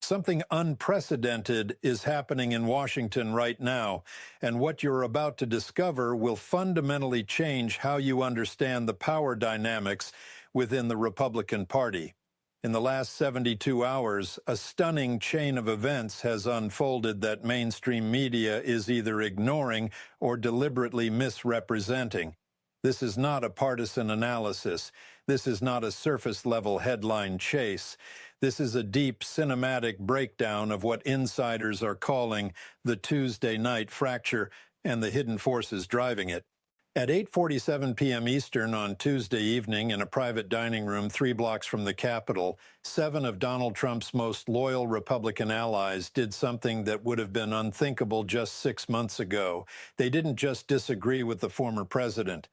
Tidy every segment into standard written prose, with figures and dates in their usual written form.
Something unprecedented is happening in Washington right now, and what you're about to discover will fundamentally change how you understand the power dynamics within the Republican Party. In the last 72 hours, a stunning chain of events has unfolded that mainstream media is either ignoring or deliberately misrepresenting. This is not a partisan analysis. This is not a surface-level headline chase. This is a deep cinematic breakdown of what insiders are calling the Tuesday night fracture and the hidden forces driving it. At 8:47 p.m. Eastern on Tuesday evening in a private dining room 3 blocks from the Capitol, 7 of Donald Trump's most loyal Republican allies did something that would have been unthinkable just 6 months ago. They didn't just disagree with the former president.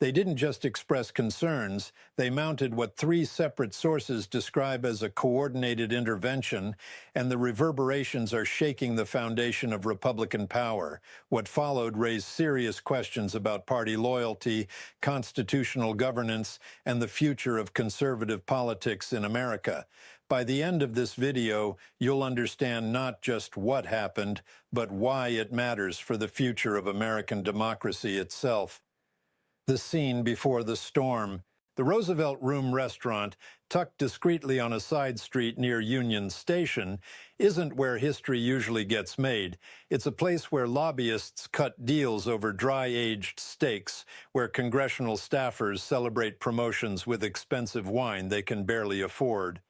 They didn't just express concerns. They mounted what 3 separate sources describe as a coordinated intervention, and the reverberations are shaking the foundation of Republican power. What followed raised serious questions about party loyalty, constitutional governance, and the future of conservative politics in America. By the end of this video, you'll understand not just what happened, but why it matters for the future of American democracy itself. The scene before the storm. The Roosevelt Room Restaurant, tucked discreetly on a side street near Union Station, isn't where history usually gets made. It's a place where lobbyists cut deals over dry-aged steaks, where congressional staffers celebrate promotions with expensive wine they can barely afford.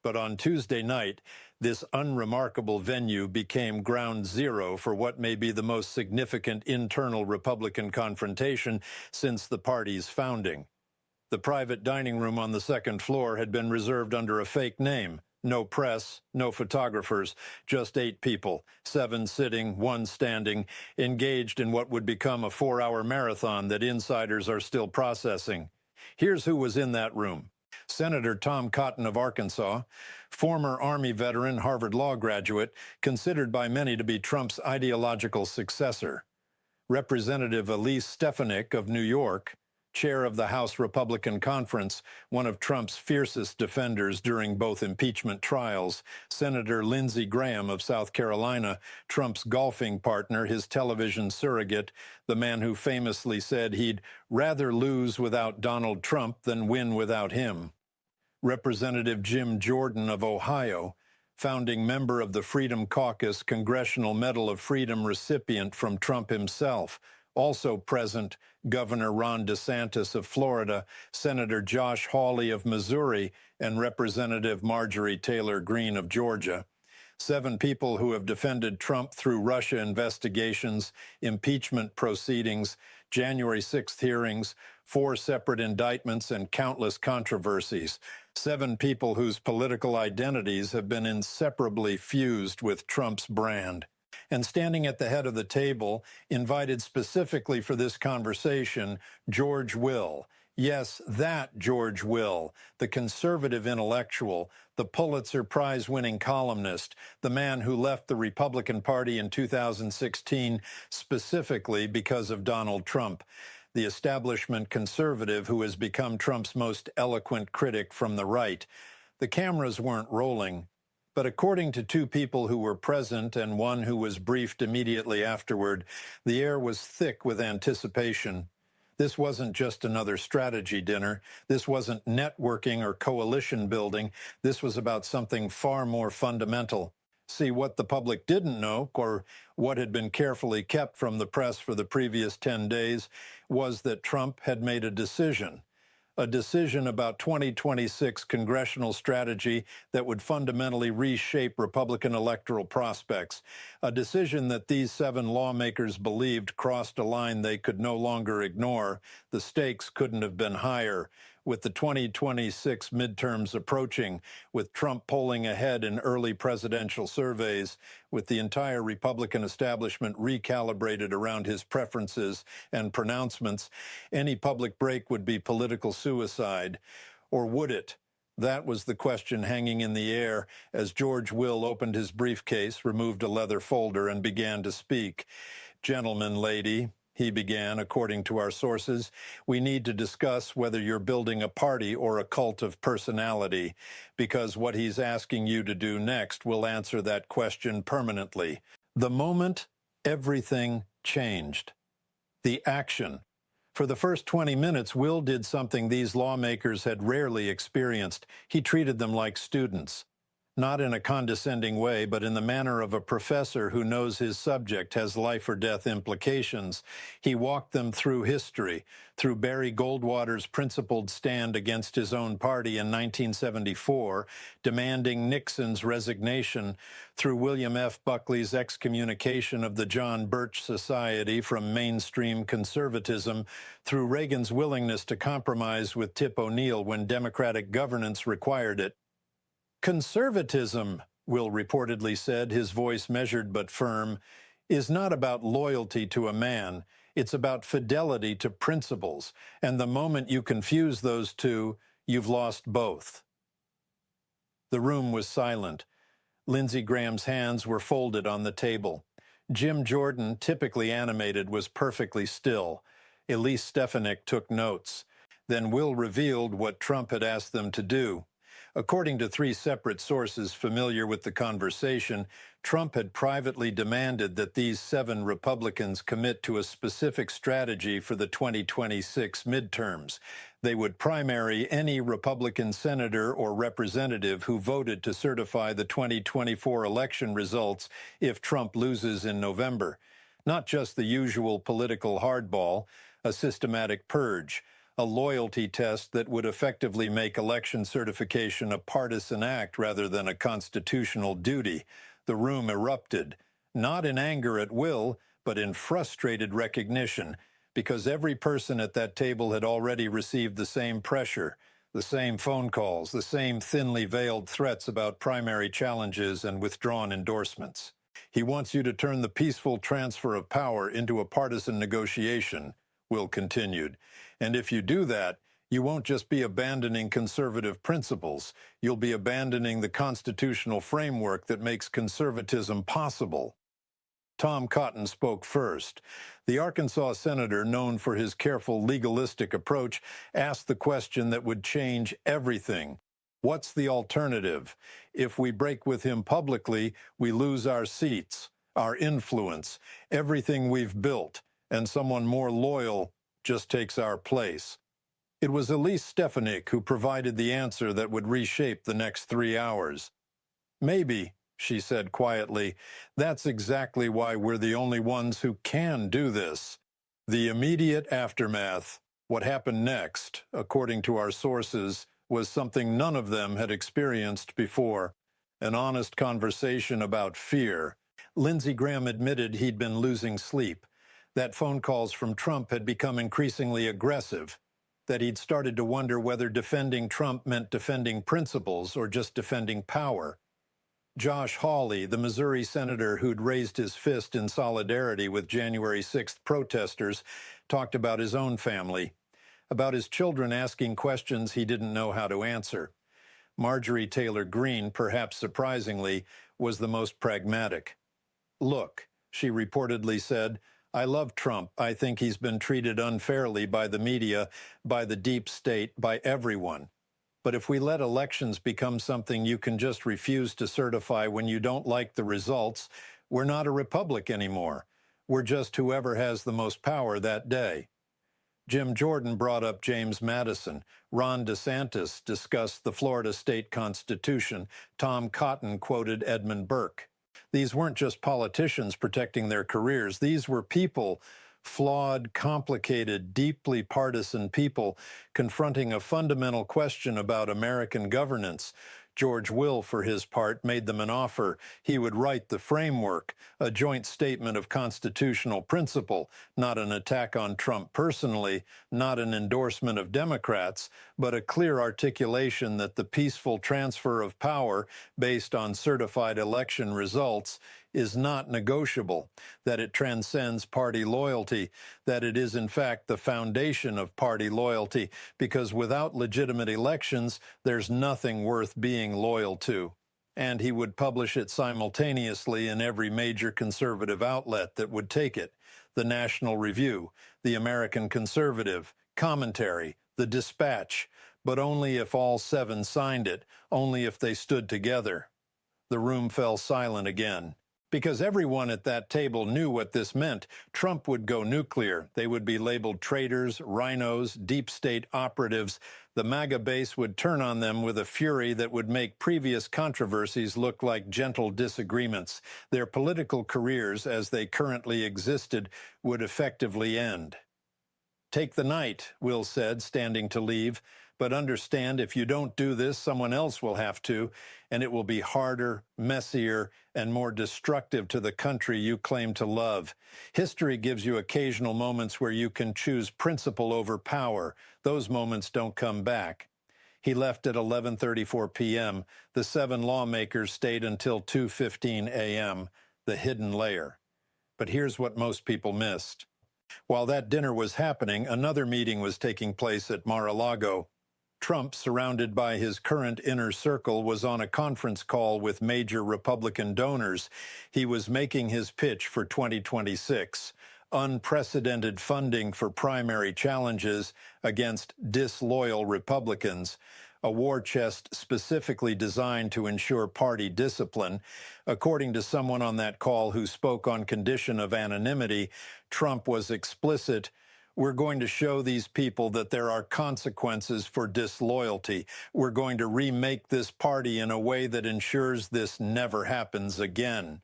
But on Tuesday night, this unremarkable venue became ground zero for what may be the most significant internal Republican confrontation since the party's founding. The private dining room on the second floor had been reserved under a fake name. No press, no photographers, just 8 people, 7 sitting, 1 standing, engaged in what would become a 4-hour marathon that insiders are still processing. Here's who was in that room. Senator Tom Cotton of Arkansas, former Army veteran, Harvard Law graduate, considered by many to be Trump's ideological successor. Representative Elise Stefanik of New York, chair of the House Republican Conference, one of Trump's fiercest defenders during both impeachment trials. Senator Lindsey Graham of South Carolina, Trump's golfing partner, his television surrogate, the man who famously said he'd rather lose without Donald Trump than win without him. Representative Jim Jordan of Ohio, founding member of the Freedom Caucus, Congressional Medal of Freedom recipient from Trump himself. Also present, Governor Ron DeSantis of Florida, Senator Josh Hawley of Missouri, and Representative Marjorie Taylor Greene of Georgia. 7 people who have defended Trump through Russia investigations, impeachment proceedings, January 6th hearings, 4 separate indictments, and countless controversies. 7 people whose political identities have been inseparably fused with Trump's brand. And standing at the head of the table, invited specifically for this conversation, George Will. Yes, that George Will, the conservative intellectual, the Pulitzer Prize-winning columnist, the man who left the Republican Party in 2016 specifically because of Donald Trump, the establishment conservative who has become Trump's most eloquent critic from the right. The cameras weren't rolling, but according to 2 people who were present and 1 who was briefed immediately afterward, the air was thick with anticipation. This wasn't just another strategy dinner. This wasn't networking or coalition building. This was about something far more fundamental. See, what the public didn't know, or what had been carefully kept from the press for the previous 10 days, was that Trump had made a decision about 2026 congressional strategy that would fundamentally reshape Republican electoral prospects, a decision that these 7 lawmakers believed crossed a line they could no longer ignore. The stakes couldn't have been higher. With the 2026 midterms approaching, with Trump polling ahead in early presidential surveys, with the entire Republican establishment recalibrated around his preferences and pronouncements, any public break would be political suicide. Or would it? That was the question hanging in the air as George Will opened his briefcase, removed a leather folder, and began to speak. "Gentleman, lady," he began, according to our sources, we need to discuss whether you're building a party or a cult of personality, because what he's asking you to do next will answer that question permanently. The moment everything changed. The action. For the first 20 minutes, Will did something these lawmakers had rarely experienced. He treated them like students. Not in a condescending way, but in the manner of a professor who knows his subject has life or death implications. He walked them through history, through Barry Goldwater's principled stand against his own party in 1974, demanding Nixon's resignation, through William F. Buckley's excommunication of the John Birch Society from mainstream conservatism, through Reagan's willingness to compromise with Tip O'Neill when democratic governance required it. Conservatism, Will reportedly said, his voice measured but firm, is not about loyalty to a man. It's about fidelity to principles. And the moment you confuse those two, you've lost both. The room was silent. Lindsey Graham's hands were folded on the table. Jim Jordan, typically animated, was perfectly still. Elise Stefanik took notes. Then Will revealed what Trump had asked them to do. According to 3 separate sources familiar with the conversation, Trump had privately demanded that these 7 Republicans commit to a specific strategy for the 2026 midterms. They would primary any Republican senator or representative who voted to certify the 2024 election results if Trump loses in November. Not just the usual political hardball, a systematic purge, a loyalty test that would effectively make election certification a partisan act rather than a constitutional duty. The room erupted, not in anger at Will, but in frustrated recognition, because every person at that table had already received the same pressure, the same phone calls, the same thinly veiled threats about primary challenges and withdrawn endorsements. He wants you to turn the peaceful transfer of power into a partisan negotiation, Will continued. And if you do that, you won't just be abandoning conservative principles, you'll be abandoning the constitutional framework that makes conservatism possible. Tom Cotton spoke first. The Arkansas senator, known for his careful legalistic approach, asked the question that would change everything. What's the alternative? If we break with him publicly, we lose our seats, our influence, everything we've built, and someone more loyal just takes our place. It was Elise Stefanik who provided the answer that would reshape the next 3 hours. Maybe, she said quietly, that's exactly why we're the only ones who can do this. The immediate aftermath, what happened next, according to our sources, was something none of them had experienced before, an honest conversation about fear. Lindsey Graham admitted he'd been losing sleep, that phone calls from Trump had become increasingly aggressive, that he'd started to wonder whether defending Trump meant defending principles or just defending power. Josh Hawley, the Missouri senator who'd raised his fist in solidarity with January 6th protesters, talked about his own family, about his children asking questions he didn't know how to answer. Marjorie Taylor Greene, perhaps surprisingly, was the most pragmatic. Look, she reportedly said, I love Trump. I think he's been treated unfairly by the media, by the deep state, by everyone. But if we let elections become something you can just refuse to certify when you don't like the results, we're not a republic anymore. We're just whoever has the most power that day. Jim Jordan brought up James Madison. Ron DeSantis discussed the Florida state constitution. Tom Cotton quoted Edmund Burke. These weren't just politicians protecting their careers. These were people, flawed, complicated, deeply partisan people, confronting a fundamental question about American governance. George Will, for his part, made them an offer. He would write the framework, a joint statement of constitutional principle, not an attack on Trump personally, not an endorsement of Democrats, but a clear articulation that the peaceful transfer of power based on certified election results is not negotiable, that it transcends party loyalty, that it is in fact the foundation of party loyalty, because without legitimate elections, there's nothing worth being loyal to. And he would publish it simultaneously in every major conservative outlet that would take it. the National Review, the American Conservative, Commentary, the Dispatch, but only if all 7 signed it, only if they stood together. The room fell silent again. Because everyone at that table knew what this meant. Trump would go nuclear. They would be labeled traitors, rhinos, deep state operatives. The MAGA base would turn on them with a fury that would make previous controversies look like gentle disagreements. Their political careers, as they currently existed, would effectively end. "Take the night," Will said, standing to leave. "But understand, if you don't do this, someone else will have to, and it will be harder, messier, and more destructive to the country you claim to love. History gives you occasional moments where you can choose principle over power. Those moments don't come back." He left at 11:34 p.m. The 7 lawmakers stayed until 2:15 a.m., the hidden layer. But here's what most people missed. While that dinner was happening, another meeting was taking place at Mar-a-Lago. Trump, surrounded by his current inner circle, was on a conference call with major Republican donors. He was making his pitch for 2026, unprecedented funding for primary challenges against disloyal Republicans, a war chest specifically designed to ensure party discipline. According to someone on that call who spoke on condition of anonymity, Trump was explicit: "We're going to show these people that there are consequences for disloyalty. We're going to remake this party in a way that ensures this never happens again."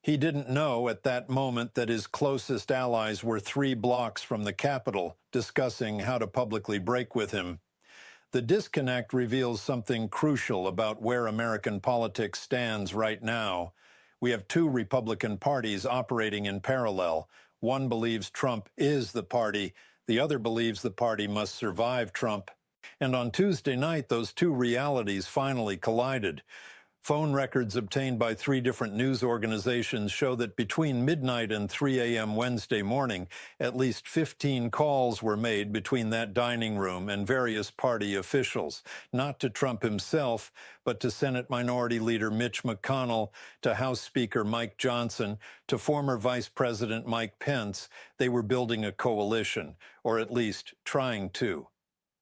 He didn't know at that moment that his closest allies were 3 blocks from the Capitol, discussing how to publicly break with him. The disconnect reveals something crucial about where American politics stands right now. We have 2 Republican parties operating in parallel. One believes Trump is the party. The other believes the party must survive Trump. And on Tuesday night, those 2 realities finally collided. Phone records obtained by 3 different news organizations show that between midnight and 3 a.m. Wednesday morning, at least 15 calls were made between that dining room and various party officials, not to Trump himself, but to Senate Minority Leader Mitch McConnell, to House Speaker Mike Johnson, to former Vice President Mike Pence. They were building a coalition, or at least trying to.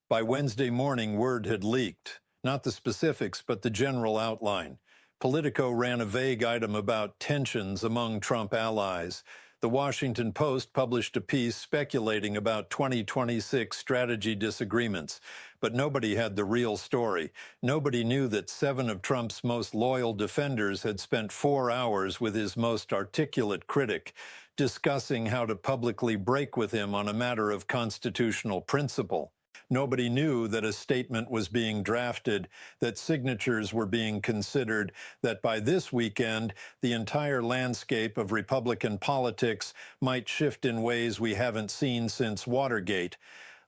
By Wednesday morning, word had leaked. Not the specifics, but the general outline. Politico ran a vague item about tensions among Trump allies. The Washington Post published a piece speculating about 2026 strategy disagreements. But nobody had the real story. Nobody knew that 7 of Trump's most loyal defenders had spent 4 hours with his most articulate critic, discussing how to publicly break with him on a matter of constitutional principle. Nobody knew that a statement was being drafted, that signatures were being considered, that by this weekend, the entire landscape of Republican politics might shift in ways we haven't seen since Watergate.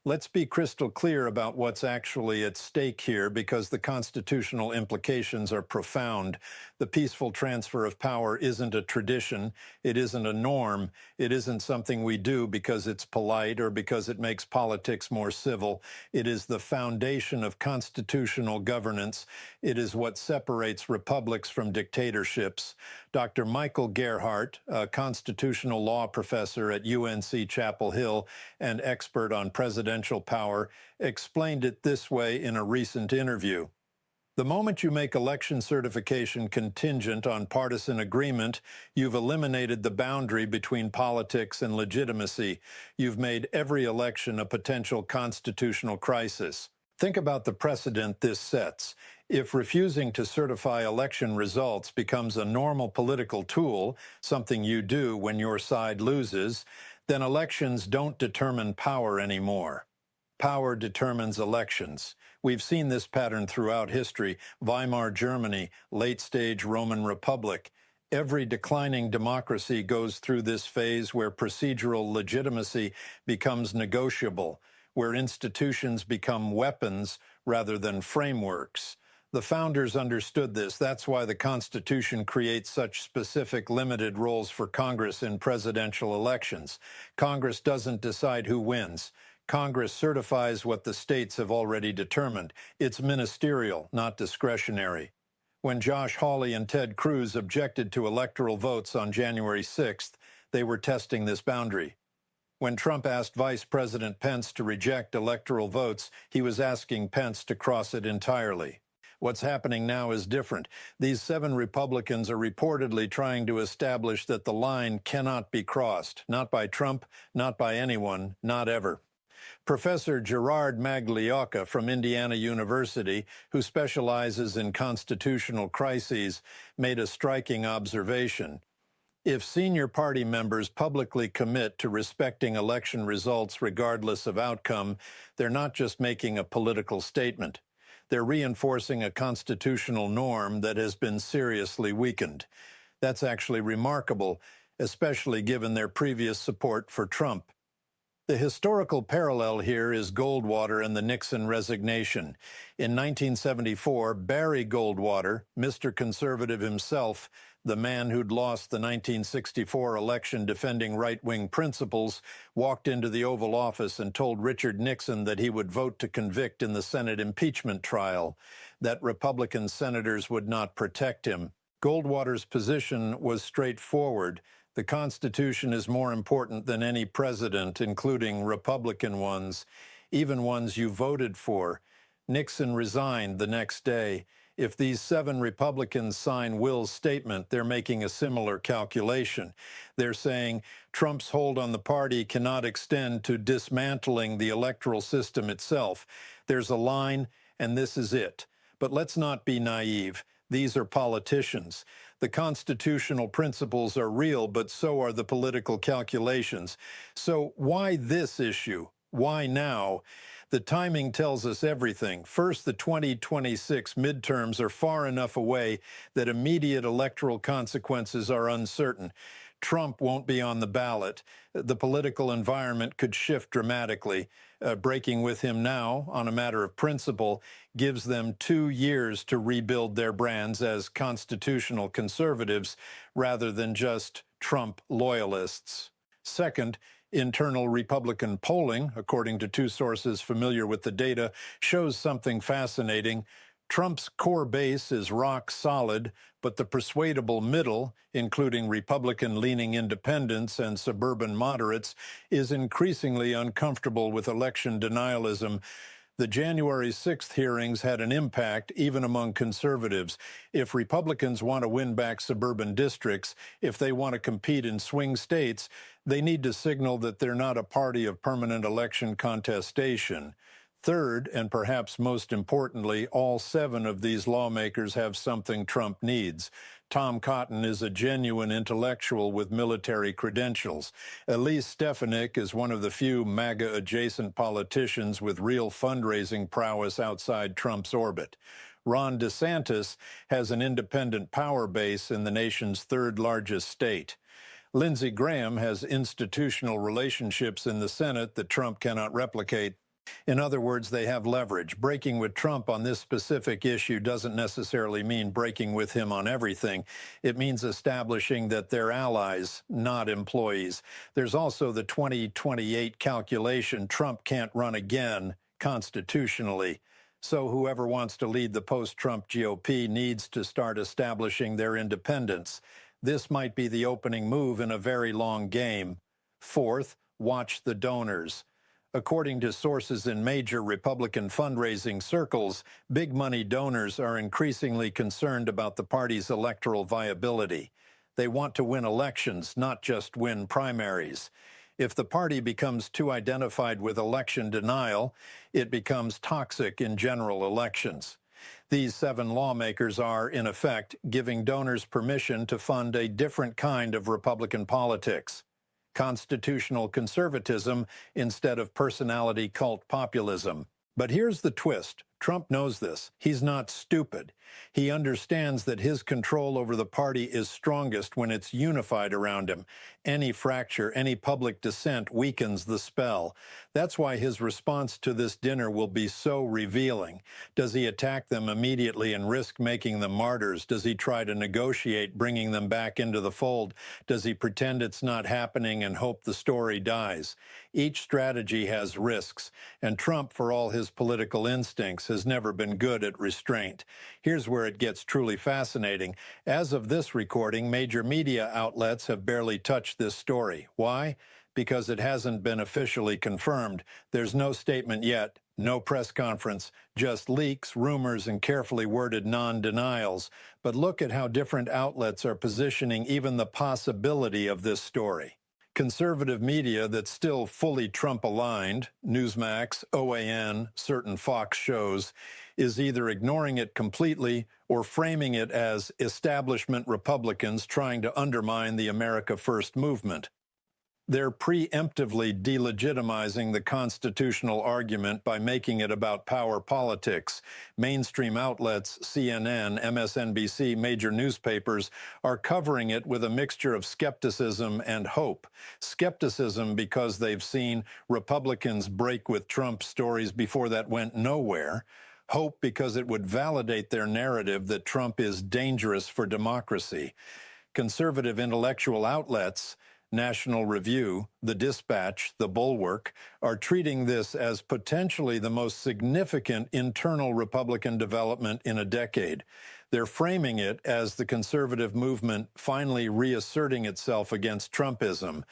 Let's be crystal clear about what's actually at stake here, because the constitutional implications are profound. The peaceful transfer of power isn't a tradition. It isn't a norm. It isn't something we do because it's polite or because it makes politics more civil. It is the foundation of constitutional governance. It is what separates republics from dictatorships. Dr. Michael Gerhardt, a constitutional law professor at UNC Chapel Hill and expert on presidential power, explained it this way in a recent interview. The moment you make election certification contingent on partisan agreement, you've eliminated the boundary between politics and legitimacy. You've made every election a potential constitutional crisis. Think about the precedent this sets. If refusing to certify election results becomes a normal political tool, something you do when your side loses, then elections don't determine power anymore. Power determines elections. We've seen this pattern throughout history: Weimar Germany, late-stage Roman Republic. Every declining democracy goes through this phase where procedural legitimacy becomes negotiable, where institutions become weapons rather than frameworks. The founders understood this. That's why the Constitution creates such specific limited roles for Congress in presidential elections. Congress doesn't decide who wins. Congress certifies what the states have already determined. It's ministerial, not discretionary. When Josh Hawley and Ted Cruz objected to electoral votes on January 6th, they were testing this boundary. When Trump asked Vice President Pence to reject electoral votes, he was asking Pence to cross it entirely. What's happening now is different. These 7 Republicans are reportedly trying to establish that the line cannot be crossed, not by Trump, not by anyone, not ever. Professor Gerard Magliocca from Indiana University, who specializes in constitutional crises, made a striking observation. If senior party members publicly commit to respecting election results regardless of outcome, they're not just making a political statement. They're reinforcing a constitutional norm that has been seriously weakened. That's actually remarkable, especially given their previous support for Trump. The historical parallel here is Goldwater and the Nixon resignation. In 1974, Barry Goldwater, Mr. Conservative himself, the man who'd lost the 1964 election defending right-wing principles, walked into the Oval Office and told Richard Nixon that he would vote to convict in the Senate impeachment trial, that Republican senators would not protect him. Goldwater's position was straightforward. The Constitution is more important than any president, including Republican ones, even ones you voted for. Nixon resigned the next day. If these 7 Republicans sign Will's statement, they're making a similar calculation. They're saying Trump's hold on the party cannot extend to dismantling the electoral system itself. There's a line, and this is it. But let's not be naive. These are politicians. The constitutional principles are real, but so are the political calculations. So why this issue? Why now? The timing tells us everything. First, the 2026 midterms are far enough away that immediate electoral consequences are uncertain. Trump won't be on the ballot. The political environment could shift dramatically. Breaking with him now, on a matter of principle, gives them 2 years to rebuild their brands as constitutional conservatives rather than just Trump loyalists. Second, internal Republican polling, according to 2 sources familiar with the data, shows something fascinating. Trump's core base is rock solid, but the persuadable middle, including Republican-leaning independents and suburban moderates, is increasingly uncomfortable with election denialism. The January 6th hearings had an impact even among conservatives. If Republicans want to win back suburban districts, if they want to compete in swing states, they need to signal that they're not a party of permanent election contestation. Third, and perhaps most importantly, all 7 of these lawmakers have something Trump needs. Tom Cotton is a genuine intellectual with military credentials. Elise Stefanik is one of the few MAGA-adjacent politicians with real fundraising prowess outside Trump's orbit. Ron DeSantis has an independent power base in the nation's 3rd largest state. Lindsey Graham has institutional relationships in the Senate that Trump cannot replicate. In other words, they have leverage. Breaking with Trump on this specific issue doesn't necessarily mean breaking with him on everything. It means establishing that they're allies, not employees. There's also the 2028 calculation. Trump can't run again constitutionally. So whoever wants to lead the post-Trump GOP needs to start establishing their independence. This might be the opening move in a very long game. Fourth, watch the donors. According to sources in major Republican fundraising circles, big-money donors are increasingly concerned about the party's electoral viability. They want to win elections, not just win primaries. If the party becomes too identified with election denial, it becomes toxic in general elections. These 7 lawmakers are, in effect, giving donors permission to fund a different kind of Republican politics. Constitutional conservatism instead of personality cult populism. But here's the twist. Trump knows this. He's not stupid. He understands that his control over the party is strongest when it's unified around him. Any fracture, any public dissent weakens the spell. That's why his response to this dinner will be so revealing. Does he attack them immediately and risk making them martyrs? Does he try to negotiate bringing them back into the fold? Does he pretend it's not happening and hope the story dies? Each strategy has risks, and Trump, for all his political instincts, politics has never been good at restraint. Here's where it gets truly fascinating. As of this recording, major media outlets have barely touched this story. Why? Because it hasn't been officially confirmed. There's no statement yet, no press conference, just leaks, rumors, and carefully worded non-denials. But look at how different outlets are positioning even the possibility of this story. Conservative media that's still fully Trump-aligned, Newsmax, OAN, certain Fox shows, is either ignoring it completely or framing it as establishment Republicans trying to undermine the America First movement. They're preemptively delegitimizing the constitutional argument by making it about power politics. Mainstream outlets, CNN, MSNBC, major newspapers, are covering it with a mixture of skepticism and hope. Skepticism because they've seen Republicans break with Trump stories before that went nowhere. Hope because it would validate their narrative that Trump is dangerous for democracy. Conservative intellectual outlets, National Review, The Dispatch, The Bulwark, are treating this as potentially the most significant internal Republican development in a decade. They're framing it as the conservative movement finally reasserting itself against Trumpism.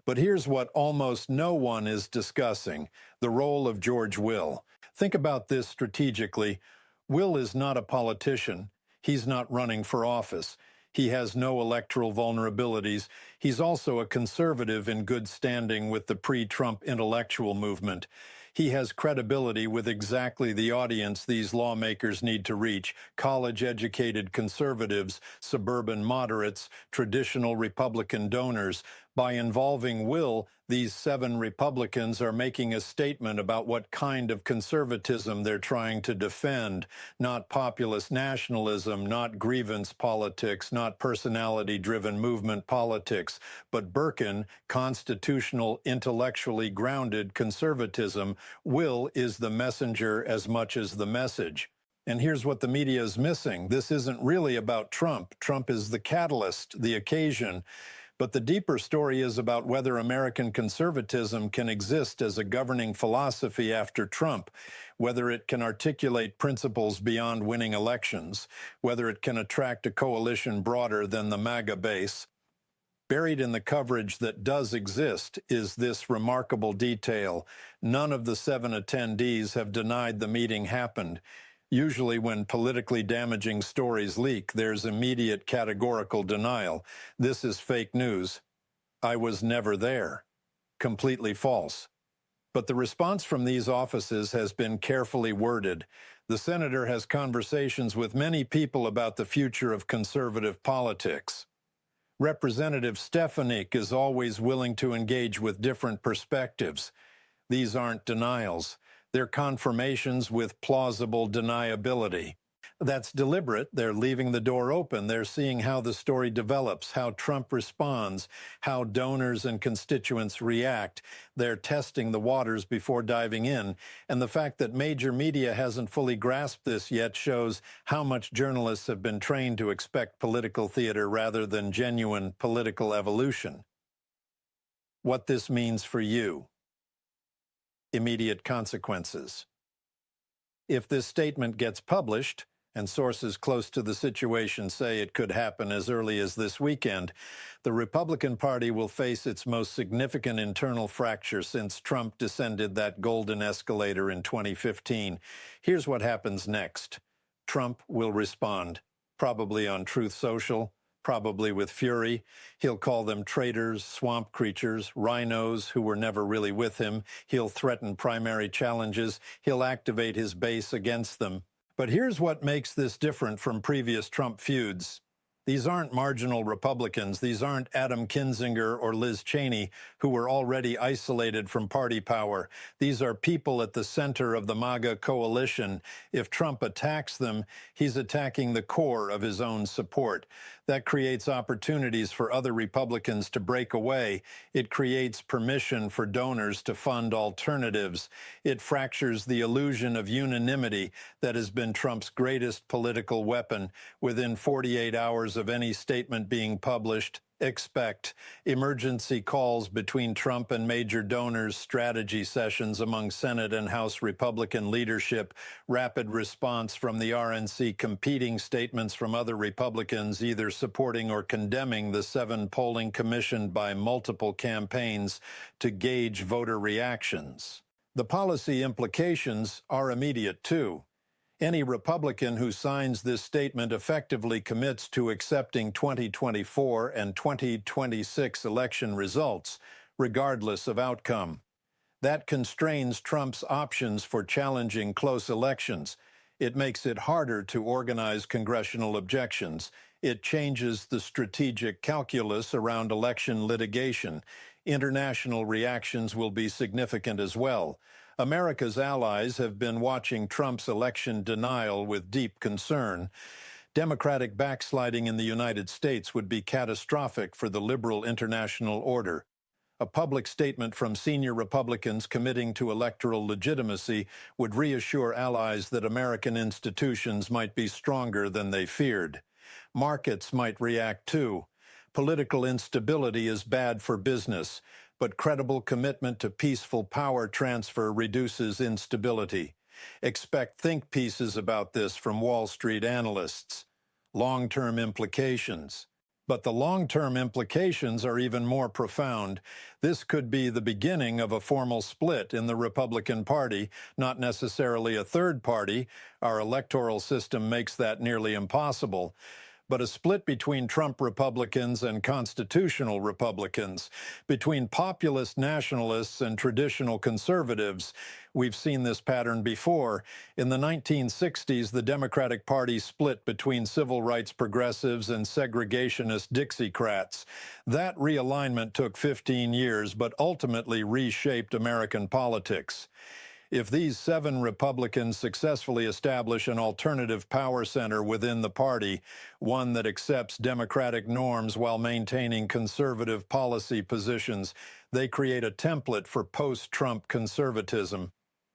But here's what almost no one is discussing: the role of George Will. Think about this strategically. Will is not a politician. He's not running for office. He has no electoral vulnerabilities. He's also a conservative in good standing with the pre-Trump intellectual movement. He has credibility with exactly the audience these lawmakers need to reach: college-educated conservatives, suburban moderates, traditional Republican donors. By involving Will, these 7 Republicans are making a statement about what kind of conservatism they're trying to defend. Not populist nationalism, not grievance politics, not personality-driven movement politics, but Birkin, constitutional, intellectually grounded conservatism. Will is the messenger as much as the message. And here's what the media is missing. This isn't really about Trump. Trump is the catalyst, the occasion. But the deeper story is about whether American conservatism can exist as a governing philosophy after Trump, whether it can articulate principles beyond winning elections, whether it can attract a coalition broader than the MAGA base. Buried in the coverage that does exist is this remarkable detail. None of the 7 attendees have denied the meeting happened. Usually when politically damaging stories leak, there's immediate categorical denial. This is fake news. I was never there. Completely false. But the response from these offices has been carefully worded. The senator has conversations with many people about the future of conservative politics. Representative Stefanik is always willing to engage with different perspectives. These aren't denials. They're confirmations with plausible deniability. That's deliberate. They're leaving the door open. They're seeing how the story develops, how Trump responds, how donors and constituents react. They're testing the waters before diving in. And the fact that major media hasn't fully grasped this yet shows how much journalists have been trained to expect political theater rather than genuine political evolution. What this means for you. Immediate consequences. If this statement gets published, and sources close to the situation say it could happen as early as this weekend, the Republican Party will face its most significant internal fracture since Trump descended that golden escalator in 2015. Here's what happens next. Trump will respond, probably on Truth Social, probably with fury. He'll call them traitors, swamp creatures, rhinos who were never really with him. He'll threaten primary challenges. He'll activate his base against them. But here's what makes this different from previous Trump feuds. These aren't marginal Republicans. These aren't Adam Kinzinger or Liz Cheney, who were already isolated from party power. These are people at the center of the MAGA coalition. If Trump attacks them, he's attacking the core of his own support. That creates opportunities for other Republicans to break away. It creates permission for donors to fund alternatives. It fractures the illusion of unanimity that has been Trump's greatest political weapon. Within 48 hours of any statement being published, Expect emergency calls between Trump and major donors, strategy sessions among Senate and House Republican leadership, rapid response from the RNC, competing statements from other Republicans either supporting or condemning the 7 polling commissioned by multiple campaigns to gauge voter reactions. The policy implications are immediate, too. Any Republican who signs this statement effectively commits to accepting 2024 and 2026 election results, regardless of outcome. That constrains Trump's options for challenging close elections. It makes it harder to organize congressional objections. It changes the strategic calculus around election litigation. International reactions will be significant as well. America's allies have been watching Trump's election denial with deep concern. Democratic backsliding in the United States would be catastrophic for the liberal international order. A public statement from senior Republicans committing to electoral legitimacy would reassure allies that American institutions might be stronger than they feared. Markets might react too. Political instability is bad for business, but credible commitment to peaceful power transfer reduces instability. Expect think pieces about this from Wall Street analysts. Long-term implications. But the long-term implications are even more profound. This could be the beginning of a formal split in the Republican Party, not necessarily a third party. Our electoral system makes that nearly impossible. But a split between Trump Republicans and constitutional Republicans, between populist nationalists and traditional conservatives. We've seen this pattern before. In the 1960s, the Democratic Party split between civil rights progressives and segregationist Dixiecrats. That realignment took 15 years, but ultimately reshaped American politics. If these 7 Republicans successfully establish an alternative power center within the party, one that accepts democratic norms while maintaining conservative policy positions, they create a template for post-Trump conservatism.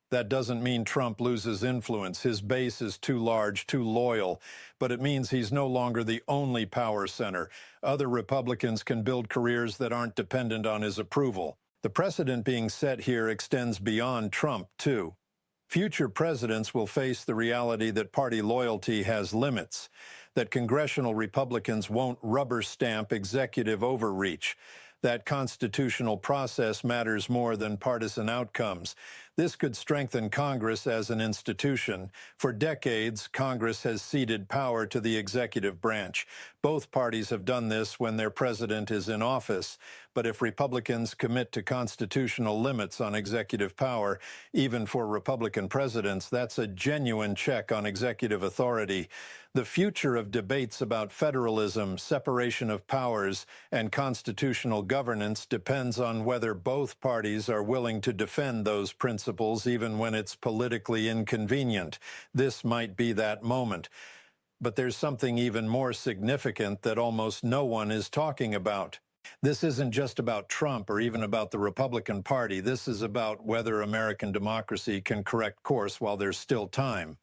That doesn't mean Trump loses influence. His base is too large, too loyal, but it means he's no longer the only power center. Other Republicans can build careers that aren't dependent on his approval. The precedent being set here extends beyond Trump, too. Future presidents will face the reality that party loyalty has limits, that congressional Republicans won't rubber stamp executive overreach, that constitutional process matters more than partisan outcomes. This could strengthen Congress as an institution. For decades, Congress has ceded power to the executive branch. Both parties have done this when their president is in office. But if Republicans commit to constitutional limits on executive power, even for Republican presidents, that's a genuine check on executive authority. The future of debates about federalism, separation of powers, and constitutional governance depends on whether both parties are willing to defend those principles even when it's politically inconvenient. This might be that moment. But there's something even more significant that almost no one is talking about. This isn't just about Trump or even about the Republican Party. This is about whether American democracy can correct course while there's still time.